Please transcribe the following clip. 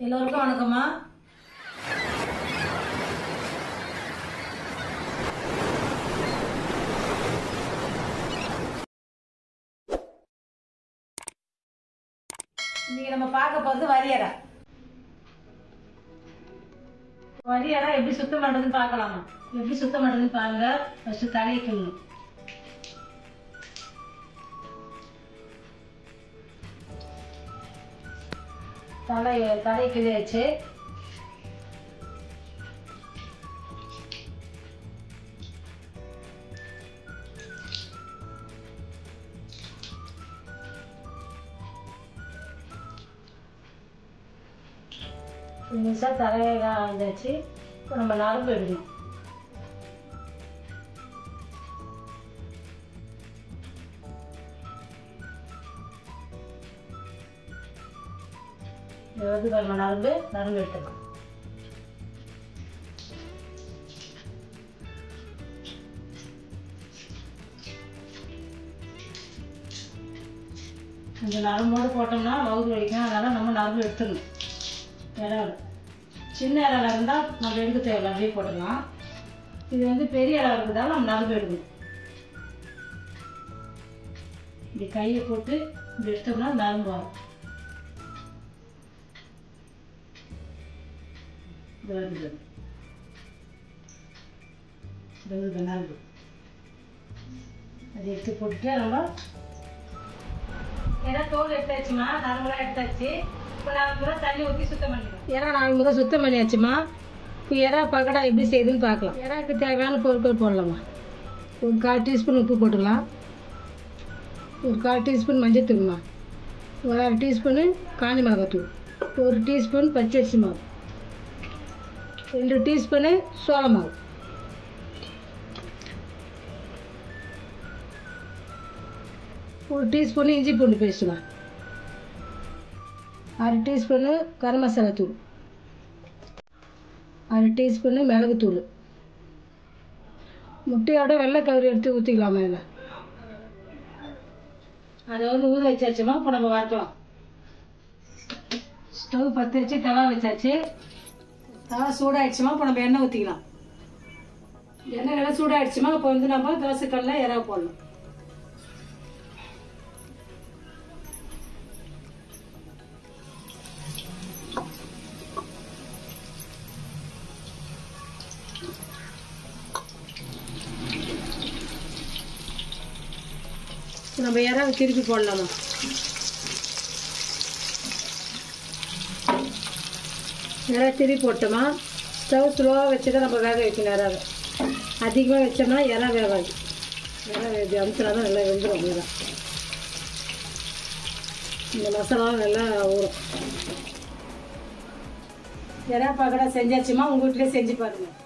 எல்லோருக்கும் வணக்கம்மா. இன்னைக்கு நம்ம பார்க்க போகிறது வரியறை. வரியறை எப்படி சுத்தம் பண்ணுறதுன்னு பார்க்கலாமா? எப்படி சுத்தம் பண்ணுறதுன்னு பாருங்க. ஃபஸ்ட்டு தலையை கிள்ளணும். தலை கிள்ளியாச்சு. நிமிஷம் தலையை வந்தாச்சு. இப்போ நம்ம நரம்பு எடுக்கணும். நரம்பு எடுத்துக்கலாம். இந்த நரம்போடு போட்டோம்னா வவுறு வலிக்கும். அதனால் நம்ம நரம்பு எடுத்துக்கணும். இறால் சின்ன இறால் இருந்தால் நம்ம எடுக்க தேவையில்லை, அப்படியே போட்டுக்கலாம். இது வந்து பெரிய இறால் இருக்கிறதால நம்ம நரம்பு எடுக்கணும். இப்படி கையை போட்டு இப்படி எடுத்தோம்னா நரம்பு வரும். நரம்பு அதை எடுத்து போட்டுட்டு நம்ம ஏன்னா தோல் எடுத்தாச்சுமா, நரம்புலாம் எடுத்தாச்சு. இப்போ 4 முறை தண்ணி ஊற்றி சுத்தம் பண்ணிடுவோம். ஏன்னா 4 முறை சுத்தம் பண்ணியாச்சுமா. இப்போ எறா பக்கடா எப்படி செய்யுதுன்னு பார்க்கலாம். எறாக்கு தேவையான பொருட்கள் போடலாமா. ஒரு 1/4 டீஸ்பூன் உப்பு போட்டுக்கலாம். ஒரு 1/4 டீஸ்பூன் மஞ்சள் தூள்மா. ஒரு 1/2 டீஸ்பூனு காஞ்சி மிளகாத்தூள். 1 டீஸ்பூன் பச்சரிசி மாவு. 2 டீஸ்பூனு சோள மாவு. ஒரு டீஸ்பூனு இஞ்சி பூண்டு பேஸ்ட்டுமா. 1/2 டீஸ்பூனு கரம் மசாலா தூள். 1/2 டீஸ்பூனு மிளகுத்தூள். முட்டையோட வெள்ளை கவுரி எடுத்து ஊற்றிக்கலாமா. இதில் அதை வந்து ஊற வச்சாச்சுமா. இப்போ நம்ம வறுக்கலாம். ஸ்டவ் பற்ற வச்சு தவா வச்சாச்சு. தவா சூடாகிடுச்சுமா. இப்போ நம்ம எண்ணெய் ஊற்றிக்கலாம். எண்ணெய் நல்லா சூடாகிடுச்சுமா. இப்போ வந்து நம்ம தோசைக்கல்லில் எறா போடலாம். நம்ம எறாவை திருப்பி போடலாமா. எறா திருப்பி போட்டோமா. ஸ்டவ் ஸ்லோவாக வச்சு தான் நம்ம வேக வைக்கணும். எறாவை அதிகமாக வச்சோம்னா எறா வேகாது. எறா அமுத்தினா தான் நல்லா வெந்துடும். எறா இந்த மசாலாவும் நல்லா ஊறும். எறா பக்கடா செஞ்சாச்சுமா. உங்கள் வீட்டிலே செஞ்சு பாருங்கள்.